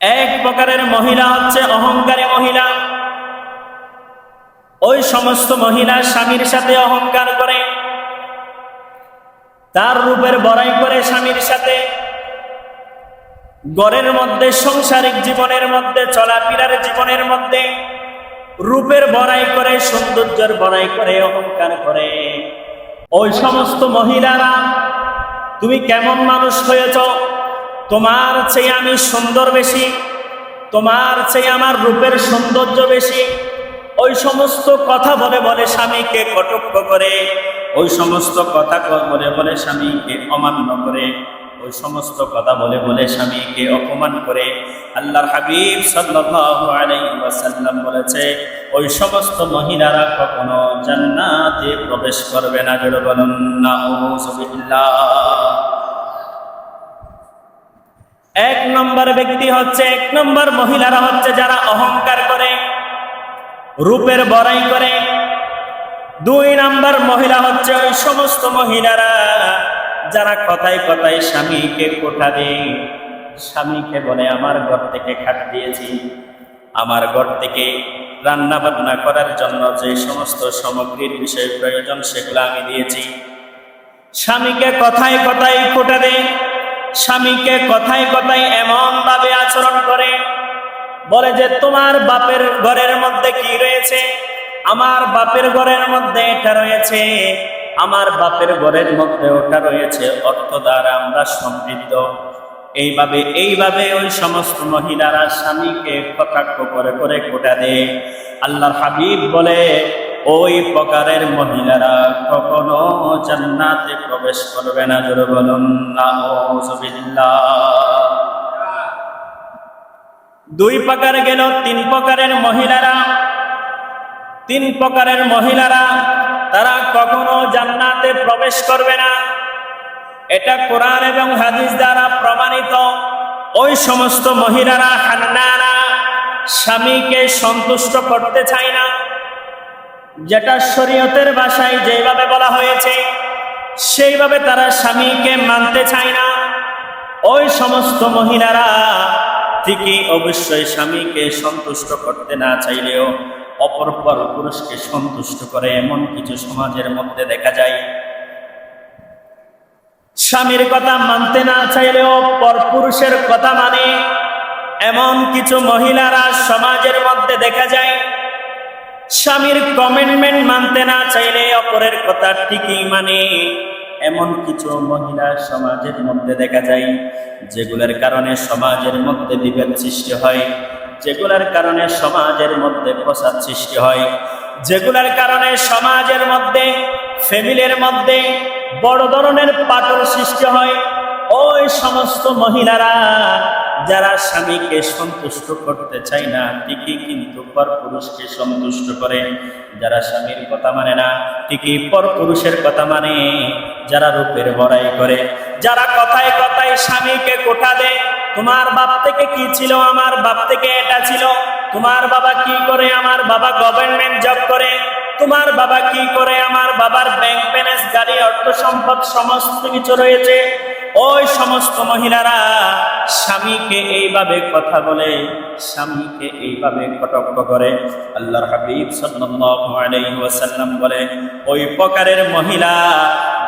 এক প্রকারের মহিলা হচ্ছে অহংকারী মহিলা। ওই সমস্ত মহিলা স্বামীর সাথে অহংকার করে, তার রূপের বড়াই করে স্বামীর সাথে, ঘরের মধ্যে সংসারিক জীবনের মধ্যে চলাফেরার জীবনের মধ্যে রূপের বড়াই করে, সৌন্দর্যের বড়াই করে, অহংকার করে। ওই সমস্ত মহিলারা, তুমি কেমন মানুষ হয়েছ, তোমার চেয়ে আমি সুন্দর বেশি, তোমার চেয়ে আমার রূপের সৌন্দর্য বেশি, ওই সমস্ত কথা বলে বলে স্বামীকে কটাক্ষ করে, ওই সমস্ত কথা বলে বলে স্বামীকে অমান্য করে, ওই সমস্ত কথা বলে বলে স্বামীকে অপমান করে। আল্লাহর হাবিব সাল্লাল্লাহু আলাইহি ওয়াসাল্লাম বলেছে, ওই সমস্ত মহিলারা কখনো জান্নাতে প্রবেশ করবে না। জোরে বলুন নাউযুবিল্লাহ। এক নম্বর ব্যক্তি হচ্ছে, এক নম্বর মহিলারা হচ্ছে যারা অহংকার করে, রূপের বড়াই করে। দুই নম্বর মহিলা হচ্ছে ওই সমস্ত মহিলারা যারা কথায় কথায় স্বামীকে কোঠা দেয়, স্বামীকে বলে আমার ঘর থেকে খাট দিয়েছি, আমার ঘর থেকে রান্না বান্না করার জন্য যে সমস্ত সামগ্রীর বিষয় প্রয়োজন সেগুলো আমি দিয়েছি। স্বামীকে কথায় কথায় কোঠা দেয়, স্বামীকে কথায় কথায় এমন ভাবে আচরণ করে, বলে যে তোমার বাপের ঘরের মধ্যে কি রয়েছে, আমার বাপের ঘরের মধ্যে এটা রয়েছে, আমার বাপের ঘরের মধ্যে ওটা রয়েছে, অর্থ দ্বারা আমরা সমৃদ্ধ। এইভাবে ওই সমস্ত মহিলারা স্বামীকে কটাক্ষ করে করে কোটা দেয়। আল্লাহর হাবিব বলে, ওই প্রকারের মহিলারা কখনো জান্নাতে প্রবেশ করবে না। জোরে বলুন নাউযুবিল্লাহ। দুই প্রকার গেল, তিন প্রকারের মহিলারা। তিন প্রকারের মহিলারা তারা কখনো জান্নাতে প্রবেশ করবে না, এটা কোরআন এবং হাদিস দ্বারা প্রমাণিত। ওই সমস্ত মহিলারা হান্নানা, স্বামীকে সন্তুষ্ট করতে চায় না, যেটা শরীয়তের ভাষায় যেভাবে বলা হয়েছে সেইভাবে তারা স্বামীকে মানতে চায় না। ওই সমস্ত মহিলারা ঠিকই অবশ্যই স্বামীকে সন্তুষ্ট করতে না চাইলেও অপর পুরুষকে সন্তুষ্ট করে, এমন কিছু সমাজের মধ্যে দেখা যায়। স্বামীর কথা মানতে না চাইলেও পরপুরুষের কথা মানে, এমন কিছু মহিলারা সমাজের মধ্যে দেখা যায়। স্বামীর কমিটমেন্ট মানতে না চাইলে অপরের কথা ঠিকই মানে, এমন কিছু মহিলা সমাজের মধ্যে দেখা যায়, যেগুলোর কারণে সমাজের মধ্যে বিভেদ সৃষ্টি হয়, যেগুলোর কারণে সমাজের মধ্যে প্রসাদ সৃষ্টি হয়, যেগুলোর কারণে সমাজের মধ্যে, ফ্যামিলির মধ্যে বড় ধরনের পাটল সৃষ্টি হয়। ওই সমস্ত মহিলারা যারা স্বামীকে সন্তুষ্ট করতে চায় না, ঠিকই কিন্তু পরপুরুষকে সন্তুষ্ট করে। যারা স্বামীর কথা মানে না, ঠিকই পরপুরুষের কথা মানে। যারা রূপের বড়াই করে, যারা কথায় কথায় স্বামীকে কোঠা দেয়, তোমার বাপ থেকে কি ছিল, আমার বাপ থেকে এটা ছিল, তোমার বাবা কি করে, আমার বাবা গভর্নমেন্ট জব করে, তোমার বাবা কি করে, আমার বাবার ব্যাংক ব্যালেন্স, গাড়ি, অর্থ সম্পদ সমস্ত কিছু রয়েছে। ওই সমস্ত মহিলারা স্বামীকে এইভাবে কথা বলে, স্বামীকে এইভাবে কটাক্ষ করে। আল্লাহর হাবিব সাল্লাল্লাহু আলাইহি ওয়াসাল্লাম বলে, ওই প্রকারের মহিলা,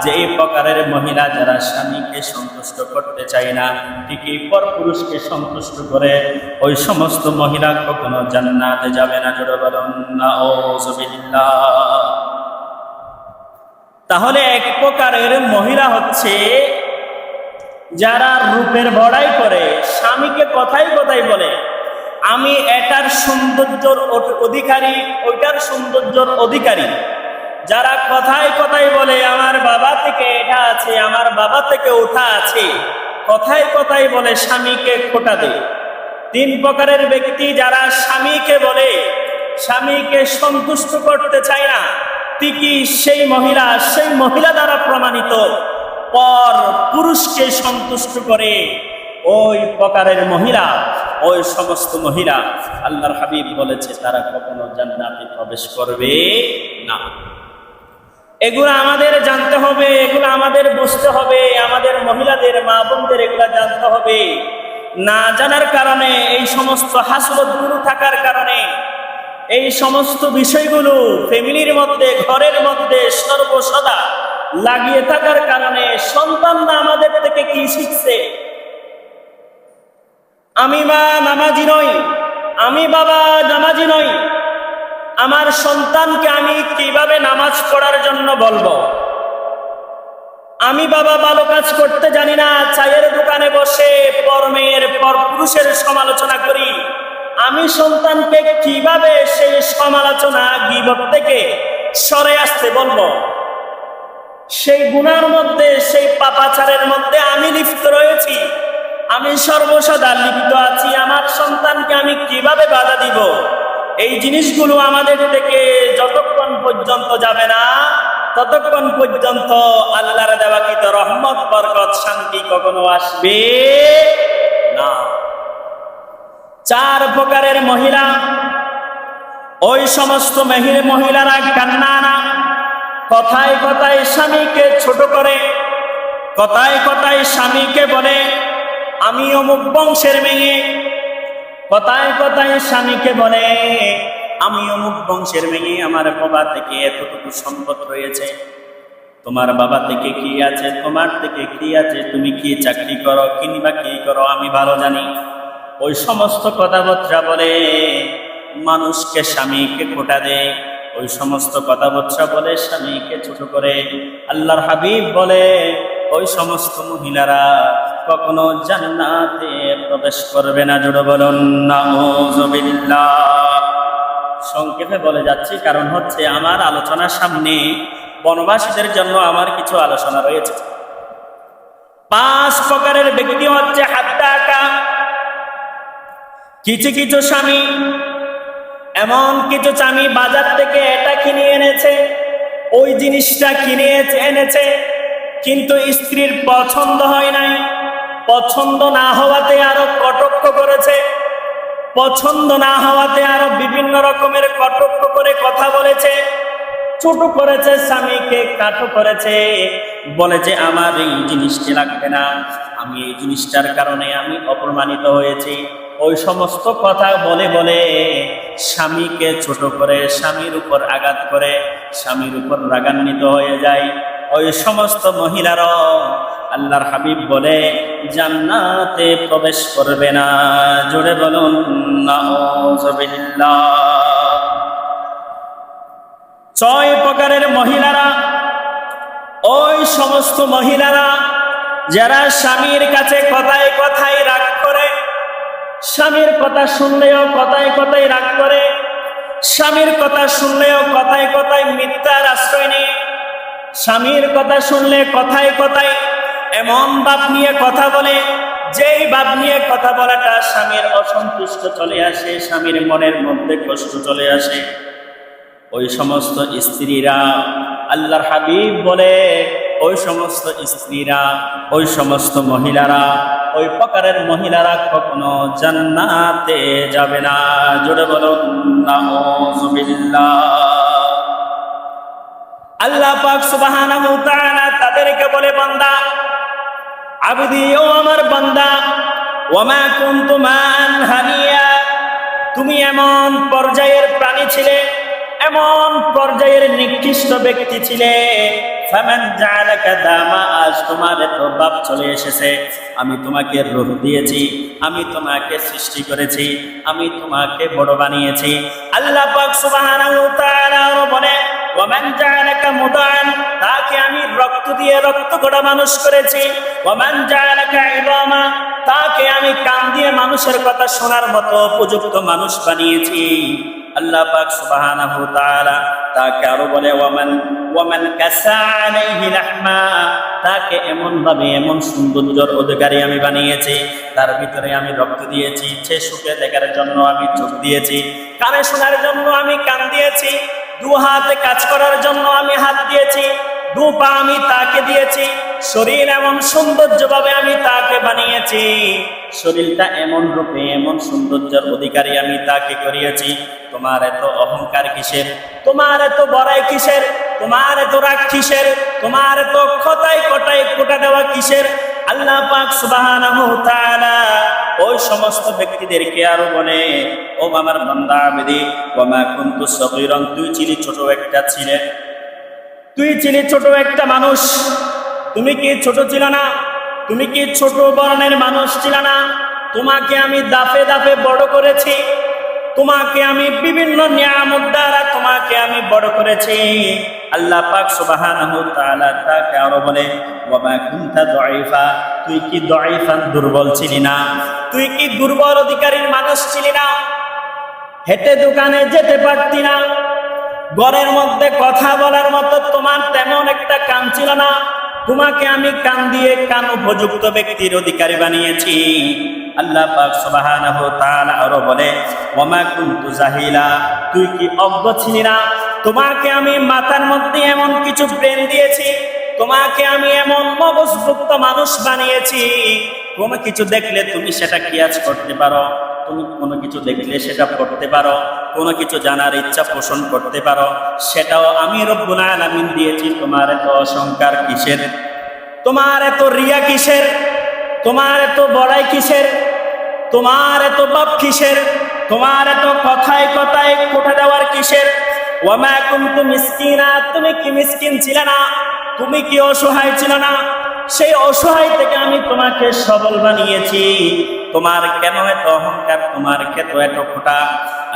যে প্রকারের মহিলা যারা স্বামীকে সন্তুষ্ট করতে চায় না, ঠিকই পরপুরুষকে সন্তুষ্ট করে, ওই সমস্ত মহিলা কখনো জান্নাতে যাবে না। জোরে বলুন নাউযুবিল্লাহ। তাহলে এক প্রকারের মহিলা হচ্ছে যারা রূপের বড়াই করে, স্বামীকে কথাই কথাই বলে আমি এটার সৌন্দর্যর অধিকারী, ওইটার সৌন্দর্যর অধিকারী। যারা কথায় কথায় বলে আমার বাবা থেকে এটা আছে, আমার বাবা থেকে ওঠা আছে, কথায় কথায় বলে স্বামীকে খোটা দেয়। তিন প্রকারের ব্যক্তি যারা স্বামীকে বলে, স্বামীকে সন্তুষ্ট করতে চায় না, ঠিকই সেই মহিলা দ্বারা প্রমাণিত পর পুরুষকে সন্তুষ্ট করে। ওই প্রকারের মহিলা, ওই সমস্ত মহিলা আল্লাহর হাবিব বলেছে তারা কখনো জান্নাতে প্রবেশ করবে না। এগুলো আমাদের জানতে হবে, এগুলো আমাদের বুঝতে হবে, আমাদের মহিলাদের, মা বোনদের এগুলা জানতে হবে। না জানার কারণে, এই সমস্ত হাসরতগুলো থাকার কারণে, এই সমস্ত বিষয়গুলো ফ্যামিলির মধ্যে, ঘরের মধ্যে সর্বসদা লাগিয়ে থাকার কারণে সন্তানরা আমাদের থেকে কি শিখছে? আমি মা নামাজি নই, আমি বাবা নামাজি নই, আমার সন্তানকে আমি কিভাবে নামাজ পড়ার জন্য বলবো? আমি বাবা ভালো কাজ করতে জানি না, চায়ের দোকানে বসে পর মেয়ের পর পুরুষের সমালোচনা করি, আমি সন্তানকে কিভাবে সেই সমালোচনা গীবত থেকে সরে আসতে বলবো? সেই গুনার মধ্যে, সেই পাপাচারের মধ্যে আমি লিপ্ত রয়েছি, আমি সর্বসদা লিপ্ত আছি, আমার সন্তানকে আমি কিভাবে বাধা দিব? এই জিনিসগুলো আমাদের থেকে যতক্ষণ পর্যন্ত যাবে না, ততক্ষণ পর্যন্ত আল্লাহর দেওয়াকৃত রহমত, বরকত, শান্তি কখনো আসবে না। 4 প্রকারের মহিলা, ওই সমস্ত মহিলারা কান্না না, কথায় কথায় স্বামীকে ছোট করে, কথায় কথায় স্বামীকে বলে আমি অমুক বংশের মেয়ে, কথায় কথায় স্বামীকে বলে আমি অমুক বংশের মেয়ে, আমার বাবা থেকে এতটুকু সম্পদ রয়েছে, তোমার বাবা থেকে কি আছে, তোমার থেকে কি আছে, তুমি কি চাকরি করো, কিংবা কি করো আমি ভালো জানি। ওই সমস্ত কথাবার্তা বলে মানুষকে, স্বামীকে খোঁটা দেয়, ওই সমস্ত কথাবার্তা বলে স্বামীকে ছোট করে। আল্লাহর হাবিব বলে ওই সমস্ত মহিলারা কখনো জান্নাতে প্রবেশ করবে না। জোরে বলুন নাউযুবিল্লাহ। সংক্ষেপে বলে যাচ্ছি, কারণ হচ্ছে আমার আলোচনার সামনে বনবাসীদের জন্য আমার কিছু আলোচনা রয়েছে। 5 প্রকারের ব্যক্তি হচ্ছে হাত্তাকা। কিছু কিছু স্বামী, এমন কিছু স্বামী বাজার থেকে এটা কিনে এনেছে, ওই জিনিসটা কিনে এনেছে, কিন্তু স্ত্রীর পছন্দ হয় নাই, পছন্দ না হওয়াতে আরো কটাক্ষ করেছে, পছন্দ না হওয়াতে আরো বিভিন্ন রকমের কটাক্ষ করে কথা বলেছে, ছোট করেছে, স্বামীকে কাটো করেছে, বলেছে আমার এই জিনিসটি লাগবে না, আমি এই জিনিসটার কারণে আমি অপমানিত হয়েছি। ওই সমস্ত কথা বলে বলে স্বামীকে ছোট করে, স্বামীর উপর আঘাত করে, স্বামীর উপর রাগান্বিত হয়ে যায়। ওই সমস্ত মহিলারাও আল্লাহর হাবিব বলে জান্নাতে প্রবেশ করবে না। জোরে বলুন নাউযুবিল্লাহ। 6 প্রকারের মহিলারা, ওই সমস্ত মহিলারা যারা স্বামীর কাছে কথায় কথায় রাগ করে, স্বামীর কথা শুনলেও কথায় কথায় রাগ করে, স্বামীর কথা শুনলেও কথায় কথায় মিথ্যার আশ্রয় নেয়, স্বামীর কথা শুনলে কথায় কথায় এমন ভাব নিয়ে কথা বলে, যেই ভাব নিয়ে কথা বলাটা স্বামীর অসন্তুষ্ট চলে আসে, স্বামীর মনের মধ্যে কষ্ট চলে আসে। ওই সমস্ত স্ত্রীরা, আল্লাহর হাবিব বলে ওই সমস্ত স্ত্রীরা, ওই সমস্ত মহিলারা, ওই প্রকারের মহিলারা কখনো জান্নাতে যাবে না। জোরে বলুন নাউযুবিল্লাহ। আল্লাহ পাক সুবহানাহু ওয়া তাআলা তাদেরকে বলে, বান্দা, আবদি, ও আমার বান্দা, ওয়ামা কুনতু মান হানিয়া, তুমি এমন পর্যায়ের প্রাণী ছিলে, এমন পর্যায়ের নিকৃষ্ট ব্যক্তি ছিলে, ফামান জাআলাকা দামা, আজ তোমার এত ভাব চলে এসেছে, আমি তোমাকে রূহ দিয়েছি, আমি তোমাকে সৃষ্টি করেছি, আমি তোমাকে বড় বানিয়েছি। আল্লাহ পাক সুবহানাহু ওয়া তাআলা বলে ওয়ামান জাআলাকা মুদান, তাকে আমি রক্ত দিয়ে রক্ত গড়া মানুষ করেছি। ওয়ামান জাআলাকা ইদামা, তাকে আমি কান দিয়ে মানুষের কথা শোনার মতো উপযুক্ত মানুষ বানিয়েছি। আল্লাহ পাক সুবহানাহু ওয়া তাআলা তাকে আরো বলে ওয়ামান কাসা আলাইহি লাহমা, তাকে এমন ভাবে, এমন সৌন্দর্যের অধিকারী আমি বানিয়েছি, তার ভিতরে আমি রক্ত দিয়েছি, সে সুখে দেখার জন্য আমি চোখ দিয়েছি, কানে শোনার জন্য আমি কান দিয়েছি, 2 হাতে কাজ করার জন্য আমি হাত দিয়েছি, 2 পা আমি তাকে দিয়েছি, শরীর এমন সৌন্দর্যভাবে আমি তাকে বানিয়েছি, শরীরটা এমন রূপে, এমন সৌন্দর্যের অধিকারী আমি তাকে করিয়েছি। তোমার এত অহংকার কিসের? তোমার এত বড়াই কিসের? তোমার এত রাগ কিসের? তোমার এত কথায় কথায় কোটা দেওয়া কিসের? আল্লাহ পাক সুবহানাহু ওয়া তাআলা ওই সমস্ত ব্যক্তিদেরকে আরো বলে, ও আমার বান্দা আবেদি, ওমা কুনতু সগীরান, তুই ছিলি ছোট একটা ছিলে, তুই ছিলি ছোট একটা মানুষ। তুমি কি ছোট ছিল না? তুমি কি ছোট বর্ণের মানুষ ছিল না? তোমাকে আমি দাফে দাফে বড় করেছি, তোমাকে আমি বিভিন্ন নিয়ামত দ্বারা তোমাকে আমি বড় করেছি। আল্লাহ পাক সুবহানাহু ওয়া তাআলা তাকে আরো বলে, ওয়া কুনতা দাঈফা, তুই কি দাঈফান, দুর্বল ছিলি না? তুই কি দুর্বল অধিকারীর মানুষ ছিলি না? হেঁটে দোকানে যেতে পারতি না, ঘরের মধ্যে কথা বলার মতো তোমার তেমন একটা কান ছিল না, তোমাকে আমি কান দিয়ে কান উপযুক্ত ব্যক্তির অধিকারী বানিয়েছি। আল্লাহ পাক সুবহানাহু ওয়া তাআলা আরো বলে, ওমা কুনতু জাহিলা, তুই কি অজ্ঞ ছিলি না? তোমাকে আমি মাথার মধ্যে এমন কিছু ব্রেন দিয়েছি, তোমাকে আমি এমন মগজযুক্ত মানুষ বানিয়েছি, কোনো কিছু দেখলে তুমি সেটা কিয়াস করতে পারো, তুমি কোনো কিছু দেখলে সেটা পড়তে পারো, কোনো কিছু জানার ইচ্ছা পোষণ করতে পারো, সেটাও আমি রব্বুল আলামিন দিয়েছি। তোমার এত অহংকার কিসের? তোমার এত রিয়া কিসের? তোমার এত বড়াই কিসের? তোমার এত পাপ কিসের? তোমার এত কথায় কথায় কোটা দেওয়ার কিসের? ওয়ামা কুনতু মিসকিনা, তুমি কি মিসকিন ছিলে না? তুমি কি অসহায় ছিল না? সেই অসহায় থেকে আমি তোমাকে সবল বানিয়েছি। তোমার কেন এত অহংকার? তোমার কেন এত খোটা?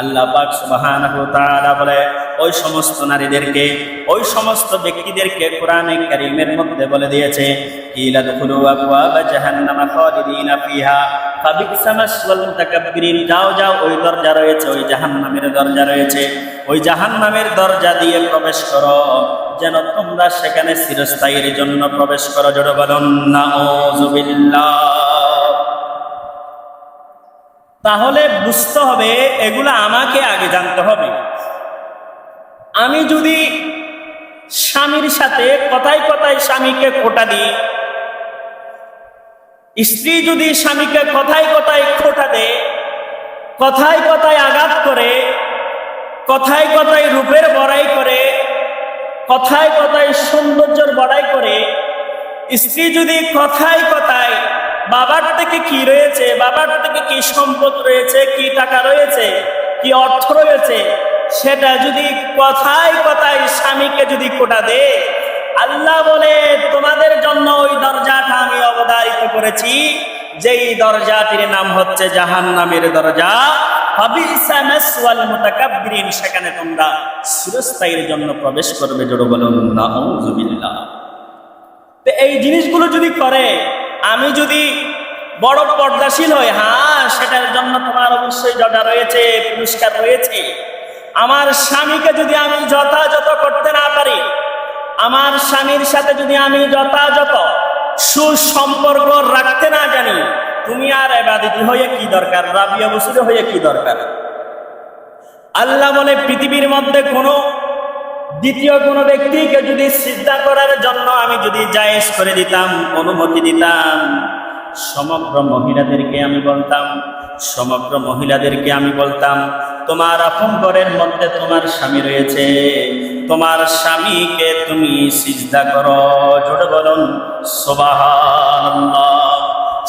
আল্লাহ পাক সুবহানাহু ওয়া তাআলা বলে, ওই সমস্ত নারীদেরকে, ওই সমস্ত ব্যক্তিদেরকে কোরআনে কারীমের মধ্যে বলে দিয়েছে, কিলা দুখুলু আবওয়াবা জাহান্নামা খালিদিনা ফিহা ফাবিসা মাসওয়াল মুতাকাব্বিরিন, যাও যাও, ওই দরজা রয়েছে, ওই জাহান্নামের দরজা রয়েছে, ওই জাহান্নামের দরজা দিয়ে প্রবেশ করো, যেন তোমরা সেখানে চিরস্থায়ীর জন্য প্রবেশ করো। জোরে বলুন নাউযুবিল্লাহ। তাহলে বুঝতে হবে, এগুলো আমাকে আগে জানতে হবে। আমি যদি স্বামীর সাথে কথায় কথায় স্বামীকে খোঁটা দিই, স্ত্রী যদি স্বামীকে কথায় কথায় খোঁটা দেয়, কথায় কথায় আঘাত করে, কথায় কথায় রূপের বড়াই করে, কথায় কথায় সৌন্দর্যের বড়াই করে, স্ত্রী যদি কথায় কথায় বাবার থেকে কি রয়েছে, বাবার থেকে কি সম্পদ রয়েছে, কি টাকা রয়েছে, কি অর্থ রয়েছে, সেটা যদি কথায় কথায় স্বামীকে যদি কোটা দে, আল্লাহ বলে তোমাদের জন্য ওই দরজাটা আমি অবধারিত করেছি, যেই দরজাটির নাম হচ্ছে জাহান্নামের দরজা। ফাবিসা মাসওয়াল মুতাকাব্বিরিন, সেখানে তোমরা চিরস্থায়ীর জন্য প্রবেশ করবে। জোরে বলুন নাউযুবিল্লাহ। তো এই জিনিসগুলো যদি করে, আমি যদি বড় পর্দাশীল হই, হ্যাঁ, সেটার জন্য তোমার অবশ্যই জটা রয়েছে, পুরস্কার রয়েছে। আমার স্বামীকে যদি আমি যথাযথ করতে না পারি, আমার স্বামীর সাথে যদি আমি যথাযথ সুসম্পর্ক রাখতে না জানি, তুমি আর ইবাদতি হয়ে কি দরকার, রাবিয়া বসুরে হয়ে কি দরকার? আল্লাহ বলে, পৃথিবীর মধ্যে কোনো দ্বিতীয় কোনো ব্যক্তিকে যদি সিজদা করার জন্য আমি যদি জায়েজ করে দিতাম, অনুমতি দিতাম, সমগ্র মহিলাদেরকে আমি বলতাম, সমগ্র মহিলাদেরকে আমি বলতাম, তোমার আপন ঘরের মধ্যে তোমার স্বামী রয়েছে, তোমার স্বামীকে তুমি সিজদা করো। জোরে বলুন সুবহানাল্লাহ।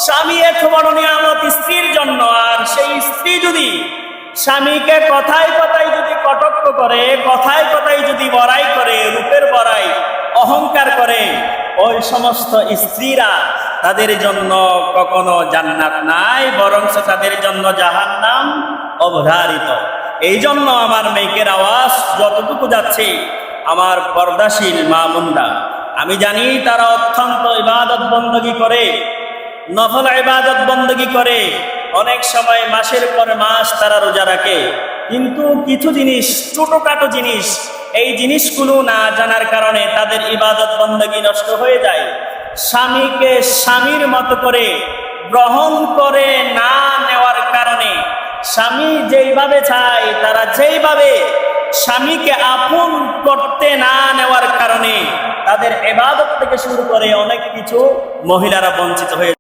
স্বামী এত বড় নিয়ামত স্ত্রীর জন্য, আর সেই স্ত্রী যদি স্বামীকে কথায় কথায় যদি কটাক্ষ করে, কথায় কথায় যদি বড়াই করে, রূপের বড়াই, অহংকার করে, ওই সমস্ত স্ত্রীরা, তাদের জন্য কখনো জান্নাত নাই, বরং তাদের জন্য জাহান্নাম অবধারিত। এই জন্য আমার মেয়েকের আওয়াজ যতটুকু যাচ্ছে, আমার পর্দাশীল মা বোনরা, আমি জানি তারা অত্যন্ত ইবাদত বন্দগি করে, নফল ইবাদত বন্দগি করে, অনেক সময় মাসের পর মাস তারা রোজা রাখে, কিন্তু কিছু জিনিস, ছোটখাটো জিনিস, এই জিনিসগুলো না জানার কারণে তাদের ইবাদত বন্দগি নষ্ট হয়ে যায়। স্বামীকে স্বামীর মতো করে গ্রহণ করে না নেওয়ার কারণে, স্বামী যেইভাবে চায়, তারা যেইভাবে স্বামীকে আপন করতে না নেওয়ার কারণে তাদের ইবাদত থেকে শুরু করে অনেক কিছু মহিলারা বঞ্চিত হয়ে